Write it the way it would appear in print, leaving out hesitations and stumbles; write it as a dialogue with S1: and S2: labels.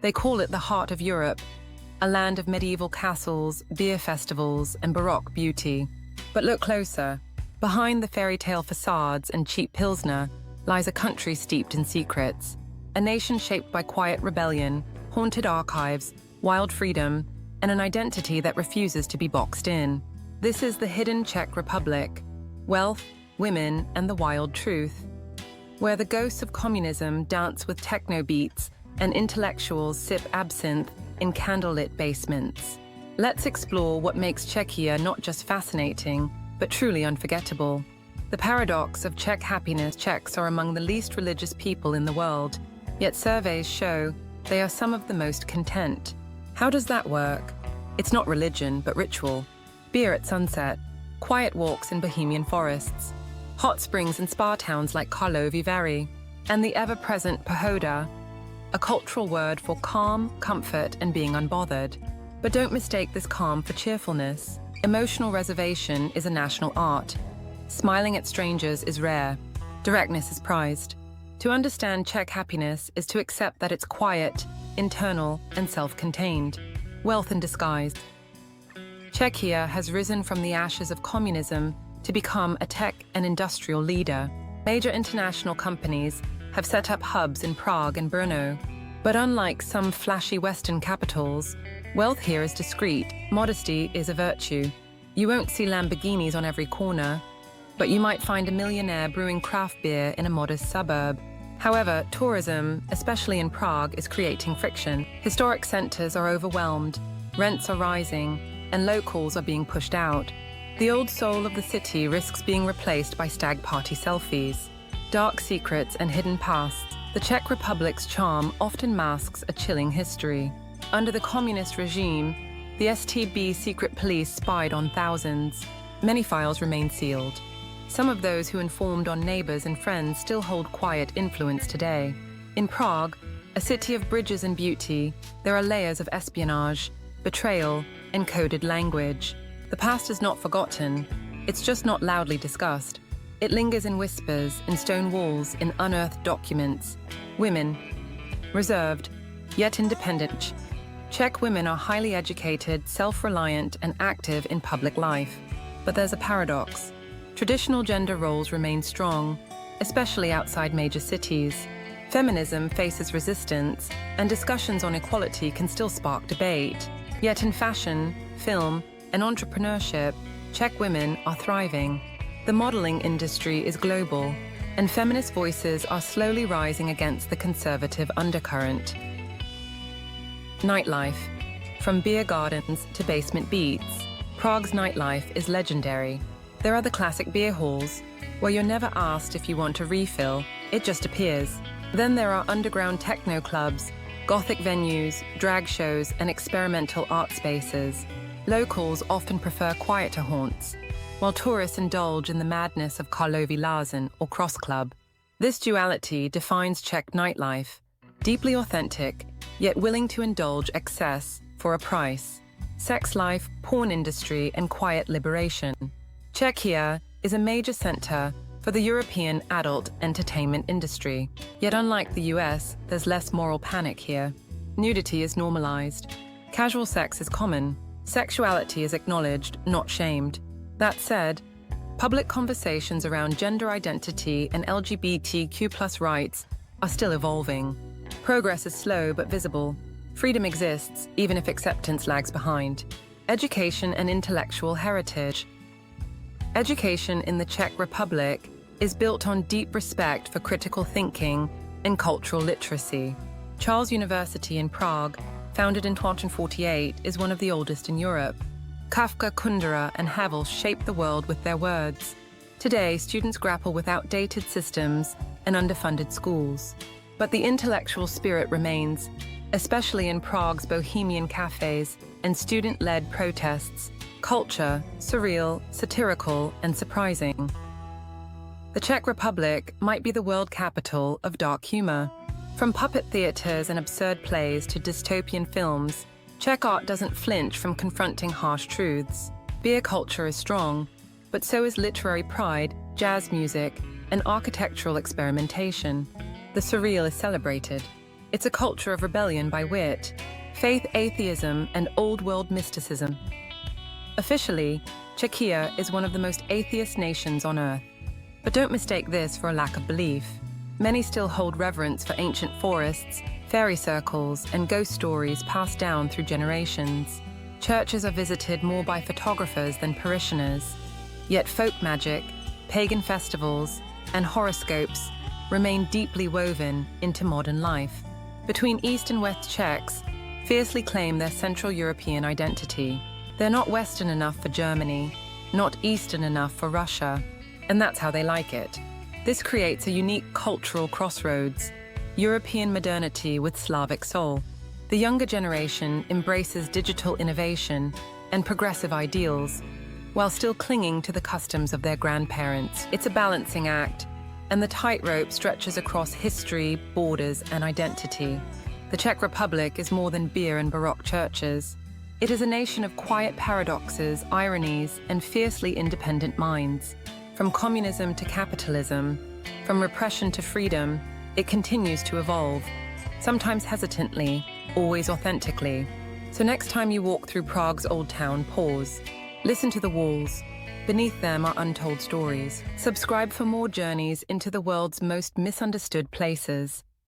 S1: They call it the heart of Europe, a land of medieval castles, beer festivals, and Baroque beauty. But look closer. Behind the fairy tale facades and cheap Pilsner lies a country steeped in secrets, a nation shaped by quiet rebellion, haunted archives, wild freedom, and an identity that refuses to be boxed in. This is the hidden Czech Republic, wealth, women, and the wild truth, where the ghosts of communism dance with techno beats and intellectuals sip absinthe in candlelit basements. Let's explore what makes Czechia not just fascinating, but truly unforgettable. The paradox of Czech happiness. Czechs are among the least religious people in the world, yet surveys show they are some of the most content. How does that work? It's not religion, but ritual. Beer at sunset, quiet walks in bohemian forests, hot springs in spa towns like Karlovy Vary, and the ever-present pohoda, a cultural word for calm, comfort, and being unbothered. But don't mistake this calm for cheerfulness. Emotional reservation is a national art. Smiling at strangers is rare. Directness is prized. To understand Czech happiness is to accept that it's quiet, internal, and self-contained. Wealth in disguise. Czechia has risen from the ashes of communism to become a tech and industrial leader. Major international companies have set up hubs in Prague and Brno. But unlike some flashy Western capitals, wealth here is discreet. Modesty is a virtue. You won't see Lamborghinis on every corner, but you might find a millionaire brewing craft beer in a modest suburb. However, tourism, especially in Prague, is creating friction. Historic centers are overwhelmed, rents are rising, and locals are being pushed out. The old soul of the city risks being replaced by stag party selfies. Dark secrets and hidden pasts. The Czech Republic's charm often masks a chilling history. Under the communist regime, the STB secret police spied on thousands. Many files remain sealed. Some of those who informed on neighbors and friends still hold quiet influence today. In Prague, a city of bridges and beauty, there are layers of espionage, betrayal, and coded language. The past is not forgotten, it's just not loudly discussed. It lingers in whispers, in stone walls, in unearthed documents. Women, reserved, yet independent. Czech women are highly educated, self-reliant, and active in public life. But there's a paradox. Traditional gender roles remain strong, especially outside major cities. Feminism faces resistance, and discussions on equality can still spark debate. Yet in fashion, film, and entrepreneurship, Czech women are thriving. The modeling industry is global, and feminist voices are slowly rising against the conservative undercurrent. Nightlife. From beer gardens to basement beats, Prague's nightlife is legendary. There are the classic beer halls, where you're never asked if you want a refill, it just appears. Then there are underground techno clubs, gothic venues, drag shows, and experimental art spaces. Locals often prefer quieter haunts, while tourists indulge in the madness of Karlovy Vary or Cross Club. This duality defines Czech nightlife, deeply authentic, yet willing to indulge excess for a price. Sex life, porn industry, and quiet liberation. Czechia is a major center for the European adult entertainment industry. Yet unlike the US, there's less moral panic here. Nudity is normalized. Casual sex is common. Sexuality is acknowledged, not shamed. That said, public conversations around gender identity and LGBTQ+ rights are still evolving. Progress is slow but visible. Freedom exists, even if acceptance lags behind. Education and intellectual heritage. Education in the Czech Republic is built on deep respect for critical thinking and cultural literacy. Charles University in Prague, founded in 1248, is one of the oldest in Europe. Kafka, Kundera, and Havel shaped the world with their words. Today, students grapple with outdated systems and underfunded schools. But the intellectual spirit remains, especially in Prague's bohemian cafes and student-led protests. Culture, surreal, satirical, and surprising. The Czech Republic might be the world capital of dark humor. From puppet theaters and absurd plays to dystopian films, Czech art doesn't flinch from confronting harsh truths. Beer culture is strong, but so is literary pride, jazz music, and architectural experimentation. The surreal is celebrated. It's a culture of rebellion by wit, faith atheism, and old-world mysticism. Officially, Czechia is one of the most atheist nations on earth. But don't mistake this for a lack of belief. Many still hold reverence for ancient forests, fairy circles, and ghost stories passed down through generations. Churches are visited more by photographers than parishioners. Yet folk magic, pagan festivals, and horoscopes remain deeply woven into modern life. Between East and West Czechs fiercely claim their Central European identity. They're not Western enough for Germany, not Eastern enough for Russia, and that's how they like it. This creates a unique cultural crossroads, European modernity with Slavic soul. The younger generation embraces digital innovation and progressive ideals, while still clinging to the customs of their grandparents. It's a balancing act, and the tightrope stretches across history, borders, and identity. The Czech Republic is more than beer and Baroque churches. It is a nation of quiet paradoxes, ironies, and fiercely independent minds. From communism to capitalism, from repression to freedom, it continues to evolve, sometimes hesitantly, always authentically. So next time you walk through Prague's old town, pause. Listen to the walls. Beneath them are untold stories. Subscribe for more journeys into the world's most misunderstood places.